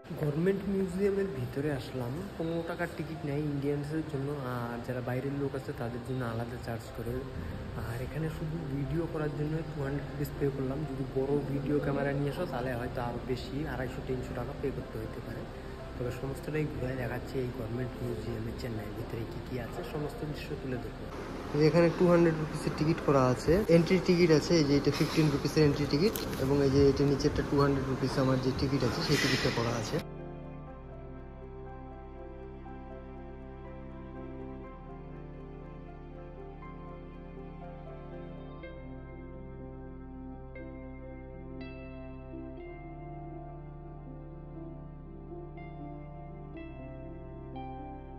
Government মিউজিয়ামের ভিতরে আসলাম। 15 টাকার টিকিট নেয় ইন্ডিয়ানসের জন্য, আর যারা বাইরের লোক আছে তাদের জন্য আলাদা চার্জ করে। আর এখানে শুধু ভিডিও করার জন্য 200 রুপিস পে করলাম। যদি বড় ভিডিও ক্যামেরা নিয়ে আসো তাহলে হয়তো আরও বেশি 250-300 টাকা পে করতে হতে পারে। তবে সমস্তটাই ঘুরে দেখাচ্ছে এই গভর্নমেন্ট মিউজিয়ামে চেন্নাইয়ের ভিতরে কী কী আছে সমস্ত দৃশ্য তুলে ধরবো। এখানে 200 রুপিসের টিকিট করা আছে, এন্ট্রি টিকিট আছে। এই যে এটা 15 রুপিসের এন্ট্রি টিকিট, এবং এই যে এটা নিচে একটা 200 রুপিস আমার যে টিকিট আছে সেই টিকিটটা করা আছে।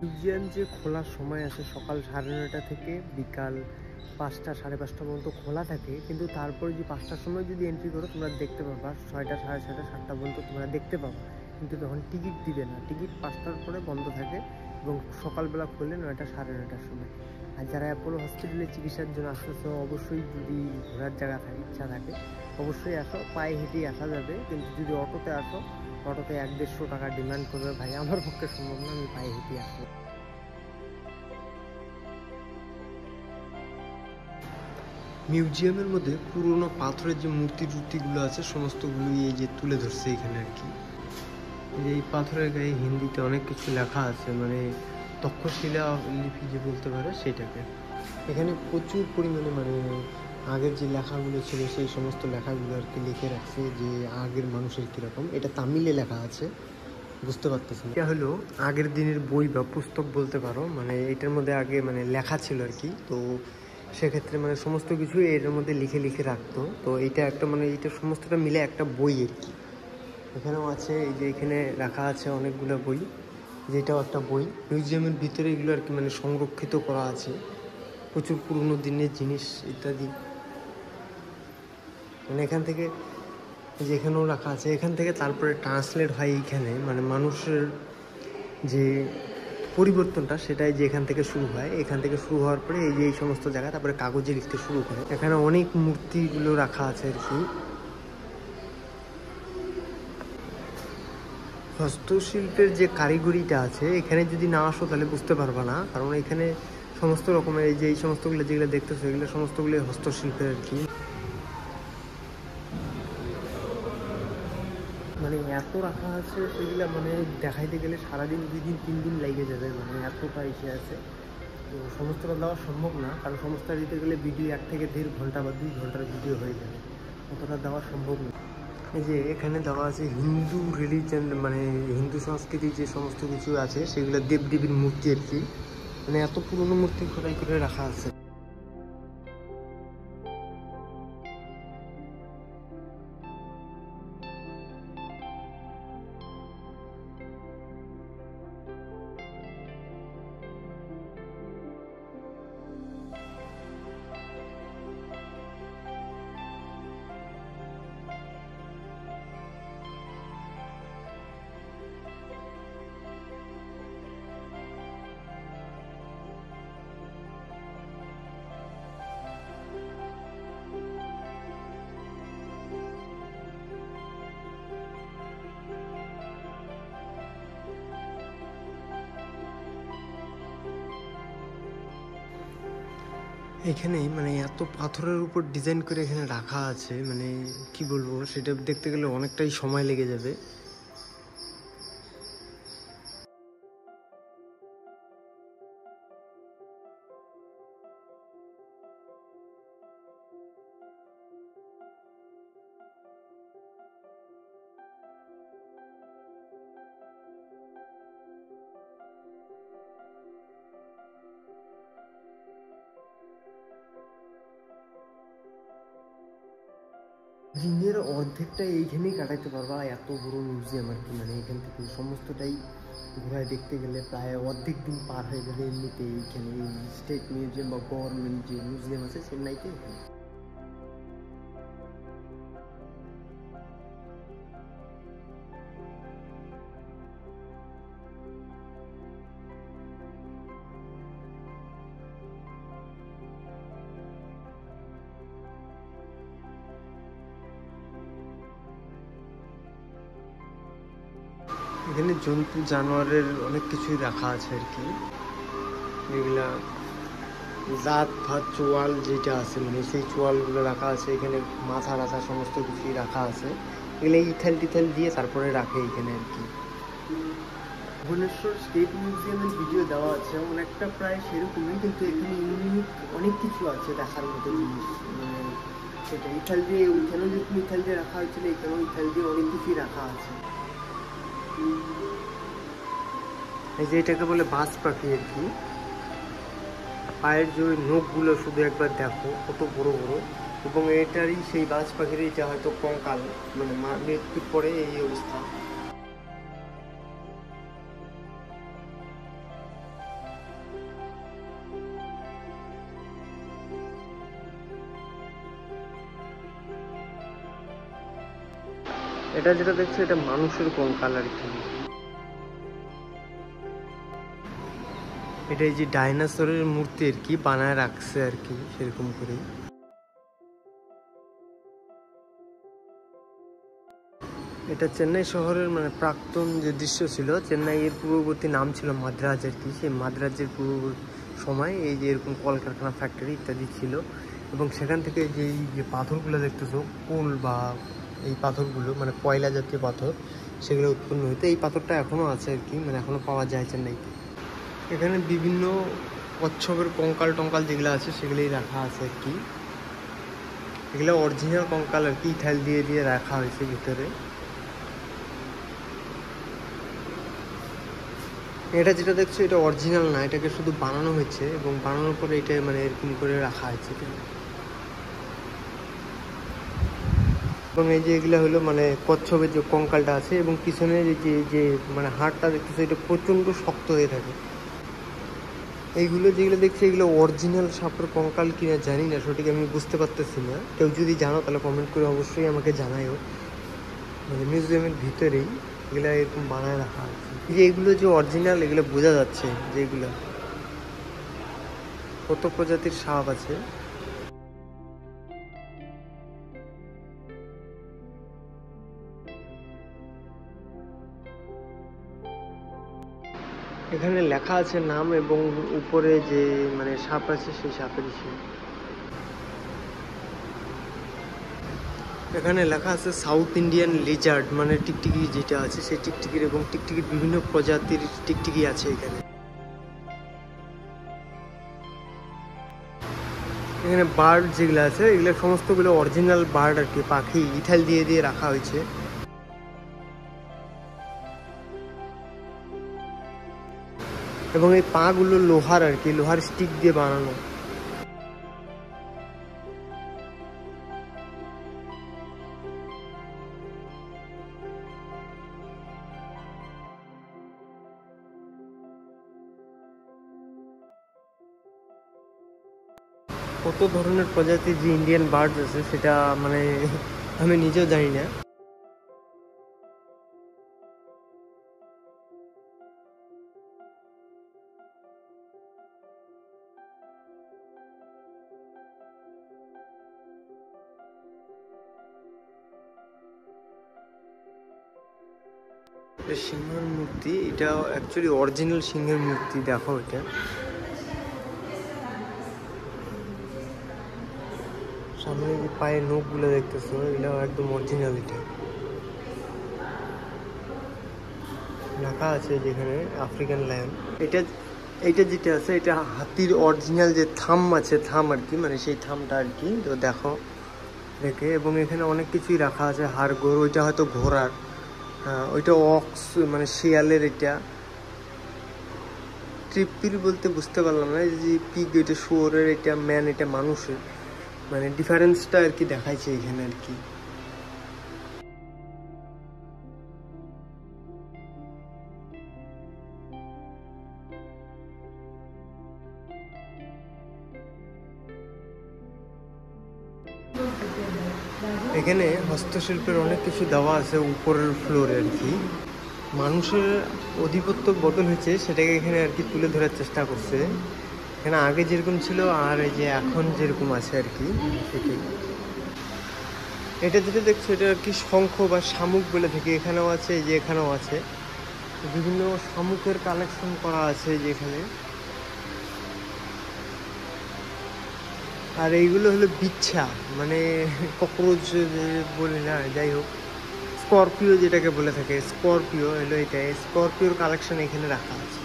মিউজিয়াম যে খোলার সময় আছে সকাল 9:30 থেকে বিকাল 5টা 5:30 পর্যন্ত খোলা থাকে, কিন্তু তারপরে যে 5টার সময় যদি এন্ট্রি করো তোমরা দেখতে পাবা 6টা 6:30 7টা পর্যন্ত তোমরা দেখতে পাবো, কিন্তু তখন টিকিট দিবে না। টিকিট 5টার পরে বন্ধ থাকে এবং সকালবেলা খুলে 9টা 9:30টার সময়। আর যারা অ্যাপোলো হসপিটালে চিকিৎসার জন্য আসতেছো, অবশ্যই যদি ঘোরার জায়গা থাকে, ইচ্ছা থাকে, অবশ্যই আসো। পায়ে হেঁটেই আসা যাবে, কিন্তু যদি অটোতে আসো, অটোতে 100-150 টাকা ডিমান্ড করবে। ভাই আমার পক্ষে সম্ভব না, আমি পায়ে হেঁটেই আসবো। মিউজিয়ামের মধ্যে পুরনো পাথরের যে মূর্তিগুলো আছে সমস্তগুলোই এই যে তুলে ধরছে এখানে আর কি। এই পাথরের গায়ে হিন্দিতে অনেক কিছু লেখা আছে, মানে তক্ষশিলা লিপি যে বলতে পারে সেটাকে। এখানে প্রচুর পরিমাণে মানে আগের যে লেখাগুলো ছিল সেই সমস্ত লেখাগুলো আর কি লিখে রাখছে, যে আগের মানুষের কীরকম। এটা তামিলে লেখা আছে, বুঝতে পারতেছি। এটা হলো আগের দিনের বই বা পুস্তক বলতে পারো, মানে এটার মধ্যে আগে মানে লেখা ছিল আর কি। তো সেক্ষেত্রে মানে সমস্ত কিছু এর মধ্যে লিখে লিখে রাখতো। তো এইটা একটা মানে এইটা সমস্তটা মিলে একটা বই আর কি। এখানেও আছে, এই যে এখানে রাখা আছে অনেকগুলো বই, যেটাও একটা বই। মিউজিয়ামের ভিতরে এগুলো আর কি মানে সংরক্ষিত করা আছে, প্রচুর পুরনো দিনের জিনিস ইত্যাদি। মানে এখান থেকে যেখানেও রাখা আছে, এখান থেকে তারপরে ট্রান্সলেট হয় এইখানে, মানে মানুষের যে পরিবর্তনটা সেটাই যে এখান থেকে শুরু হয়। এখান থেকে শুরু হওয়ার পরে এই যে এই সমস্ত জায়গা তারপরে কাগজে লিখতে শুরু করে। এখানে অনেক মূর্তিগুলো রাখা আছে আর কি। হস্তশিল্পের যে কারিগরিটা আছে এখানে যদি না আসো তাহলে বুঝতে পারবা না, কারণ এখানে সমস্ত রকমের এই যে এই সমস্তগুলো যেগুলো দেখতেছো এগুলো সমস্তগুলো হস্তশিল্পের আর কি। মানে এত রাখা আছে সেগুলো মানে দেখাইতে গেলে সারাদিন 2 দিন 3 দিন লেগে যাবে, মানে এতটা এসে আছে। তো সমস্তটা দেওয়া সম্ভব না, কারণ সমস্তটা দিতে গেলে ভিডিও 1 থেকে 1.5 ঘন্টা বা 2 ঘন্টার ভিডিও হয়ে যাবে, অতটা দেওয়া সম্ভব না। এই যে এখানে দেওয়া আছে হিন্দু রিলিজিয়ান, মানে হিন্দু সংস্কৃতির যে সমস্ত কিছু আছে সেগুলো দেবদেবীর মূর্তি আর কি। মানে এত পুরনো মূর্তি খোদাই করে রাখা আছে। এখানে মানে এত পাথরের উপর ডিজাইন করে এখানে রাখা আছে, মানে কি বলবো, সেটা দেখতে গেলে অনেকটাই সময় লেগে যাবে। দিনের অর্ধেকটা এইখানেই কাটাইতে পারবা, এত বড় মিউজিয়াম আর কি। মানে এখান থেকে সমস্তটাই ঘোরায় দেখতে গেলে প্রায় অর্ধেক দিন পার হয়ে যাবে এমনিতে এইখানে, এই স্টেট মিউজিয়াম বা গভর্নমেন্ট যে মিউজিয়াম আছে চেন্নাইতে। এখানে জন্তু জানোয়ারের অনেক কিছুই রাখা আছে আর কি। এগুলা জাত ভাত চোয়াল যেটা আছে মানে সেই চোয়ালগুলো রাখা আছে এখানে, মাথা রাখা সমস্ত কিছুই রাখা আছে। এগুলো ইথাল টিথাল দিয়ে তারপরে রাখে এখানে আর কি। ভুবনেশ্বর স্টেট মিউজিয়ামের ভিডিও দেওয়া আছে অনেকটা প্রায় সেরকমই, কিন্তু এখানে ইউনিক অনেক কিছু আছে দেখার মতো জিনিস। মানে সেটা ইথাল দিয়ে, ওইখানেও যেরকম ইথাল দিয়ে রাখা হয়েছিল এখানেও ইথাল দিয়ে অনেক কিছুই রাখা আছে। এই যে এটাকে বলে বাজ পাখি আর কি। পায়ের যে নখগুলো শুধু একবার দেখো কত বড় বড়, এবং এটারই সেই বাজ পাখির এটা হয়তো কঙ্কাল, মানে মৃত্যুর পরে এই অবস্থা। এটা যেটা দেখছো এটা মানুষের কঙ্কাল আর কি। এটা এই যে ডাইনোসরের মূর্তি আর কি বানায় রাখছে আর কি সেরকম করে। এটা চেন্নাই শহরের মানে প্রাক্তন যে দৃশ্য ছিল, চেন্নাইয়ের পূর্ববর্তী নাম ছিল মাদ্রাজ আর কি। সেই মাদ্রাজের পূর্ববর্তী সময় এই যে এরকম কলকারখানা ফ্যাক্টরি ইত্যাদি ছিল, এবং সেখান থেকে যে পাথরগুলো দেখতেছো কুল বা এই পাথরগুলো মানে কয়লা জাতীয় পাথর, সেগুলো উৎপন্ন হইতে এই পাথরটা এখনও আছে আর কি, মানে এখনও পাওয়া যায় চেন্নাইতে। এখানে বিভিন্ন কচ্ছপের কঙ্কাল টঙ্কাল যেগুলো আছে সেগুলোই রাখা আছে আর কি। এগুলো অরিজিনাল কঙ্কাল আর কি, ইথাইল দিয়ে দিয়ে রাখা হয়েছে ভিতরে। এটা যেটা দেখছো এটা অরিজিনাল না, এটাকে শুধু বানানো হয়েছে, এবং বানানোর পরে এটা মানে এরকম করে রাখা হয়েছে। এবং এই যে এগুলো হলো মানে কচ্ছপের যে কঙ্কালটা আছে, এবং পিছনের যে যে মানে হাড়টা দেখতেছে এটা প্রচণ্ড শক্ত হয়ে থাকে। এইগুলো যেগুলো দেখছি এগুলো অরিজিনাল সাপের কঙ্কাল কিনা জানি না, সঠিক আমি বুঝতে পারতেছি না। কেউ যদি জানো তাহলে কমেন্ট করে অবশ্যই আমাকে জানাইও। মানে মিউজিয়ামের ভিতরেই এগুলো এরকম বানায় রাখা আছে। যে এগুলো যে অরিজিনাল এগুলো বোঝা যাচ্ছে যে এগুলো কত প্রজাতির সাপ আছে। এখানে লেখা আছে নাম, এবং উপরে যে মানে সাপ আছে সেই সাপের হিসেবে। এখানে লেখা আছে সাউথ ইন্ডিয়ান লিজার্ড, মানে টিকটিকি যেটা আছে সেই টিকটিকির, এবং টিকটিকির বিভিন্ন প্রজাতির টিকটিকি আছে এখানে। এখানে বার্ড যেগুলো আছে এগুলো সমস্তগুলো অরিজিনাল বার্ড আর কি, পাখি ইথাইল দিয়ে দিয়ে রাখা হয়েছে। এবং এই পাগুলো লোহার আর কি, লোহার স্টিক দিয়ে বানানো। কত ধরনের প্রজাতির যে ইন্ডিয়ান বার্ডস আছে সেটা মানে আমি নিজেও জানি না। সিংহের মূর্তি, এটা অ্যাকচুয়ালি অরিজিনাল সিংহের মূর্তি। দেখো এটা সামনে যে পায়ের নখগুলো দেখতেছো এগুলো একদম অরিজিনাল। এটা লেখা আছে যেখানে আফ্রিকান লায়ন। এটা এইটা যেটা আছে এটা হাতির অরিজিনাল যে থাম আছে, থাম আর কি, মানে সেই থামটা আর কি। তো দেখো দেখে, এবং এখানে অনেক কিছুই রাখা আছে, হাড়গোড়, ওইটা হয়তো ঘোড়ার, ওইটা অক্স মানে শিয়ালের, এটা ট্রিপির বলতে বুঝতে পারলাম না। যে পিগ এটা শুয়োরের, এটা ম্যান এটা মানুষের, মানে ডিফারেন্সটা আর কি দেখাইছে এখানে আর কি। এখানে হস্তশিল্পের অনেক কিছু দেওয়া আছে উপরের ফ্লোরে আর কি। মানুষের আধিপত্য বদল হয়েছে সেটাকে এখানে আর কি তুলে ধরার চেষ্টা করছে। এখানে আগে যেরকম ছিল আর এই যে এখন যেরকম আছে আর কি সেটাই। এটা যেটা দেখছো এটা আর কি শঙ্খ বা শামুক বলে থাকে, এখানেও আছে, এই যে এখানেও আছে। বিভিন্ন শামুকের কালেকশন করা আছে যেখানে। আর এইগুলো হলো বিচ্ছা, মানে ককরোচ বলি না, যাই হোক স্করপিও যেটাকে বলে থাকে, স্করপিও হলো এটা। স্করপিওর কালেকশন এখানে রাখা আছে।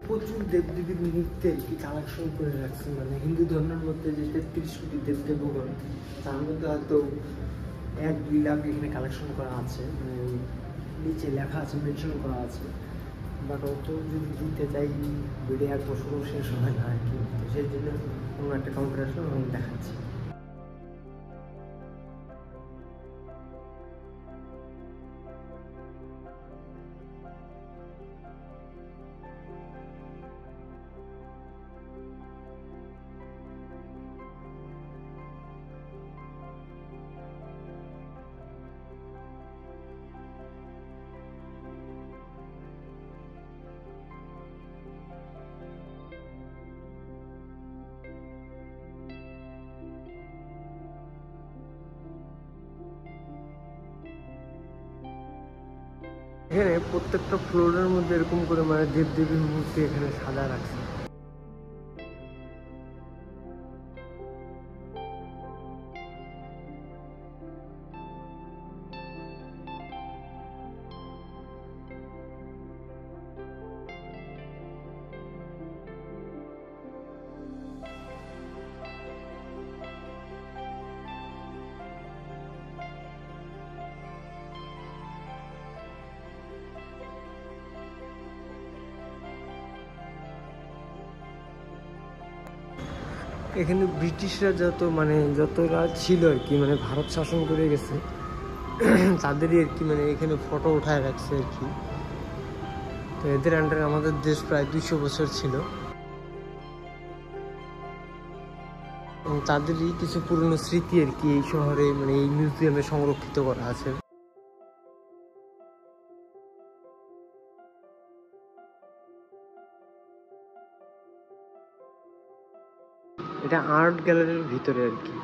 প্রচুর দেবদেবীর মূর্তি আর কি কালেকশন করে রাখছে, মানে হিন্দু ধর্মের মধ্যে যে 33 কোটি দেবদেবগণ, তার মধ্যে হয়তো 1-2 লাখ এখানে কালেকশন করা আছে, মানে নিচে লেখা আছে, মেনশন করা আছে। বাট অত যদি দিতে চাই ভিডিও 1 বছরও শেষ হয় না আর কি, সেই জন্য কোনো একটা কাউন্টার আসলে আমি দেখাচ্ছি। এখানে প্রত্যেকটা ফ্লোরের মধ্যে এরকম করে মানে দেবদেবীর মূর্তি এখানে সাজা রাখছে। এখানে ব্রিটিশরা যতরা ছিল আর কি, মানে ভারত শাসন করে গেছে তাদেরই আর কি, মানে এখানে ফটো উঠায় রাখছে আর কি। তো এদের আন্ডারে আমাদের দেশ প্রায় 200 বছর ছিল, এবং তাদেরই কিছু পুরনো স্মৃতি আর কি এই শহরে, মানে এই মিউজিয়ামে সংরক্ষিত করা আছে। এটা আর্ট গ্যালারির ভিতরে আর কি।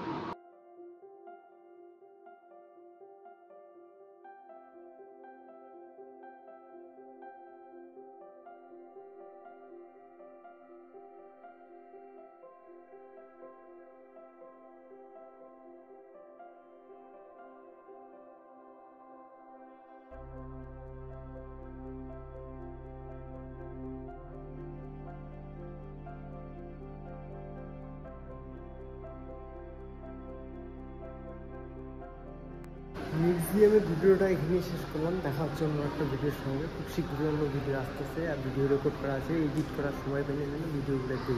মিউজিয়ামের ভিডিওটা এখানেই শেষ করলাম। দেখা হচ্ছে অন্য একটা ভিডিওর সঙ্গে। খুব শীঘ্রই অন্য ভিডিও আসতেছে, আর ভিডিও রেকর্ড করা আছে, এডিট করার সময় পেলে ভিডিওগুলো দেখে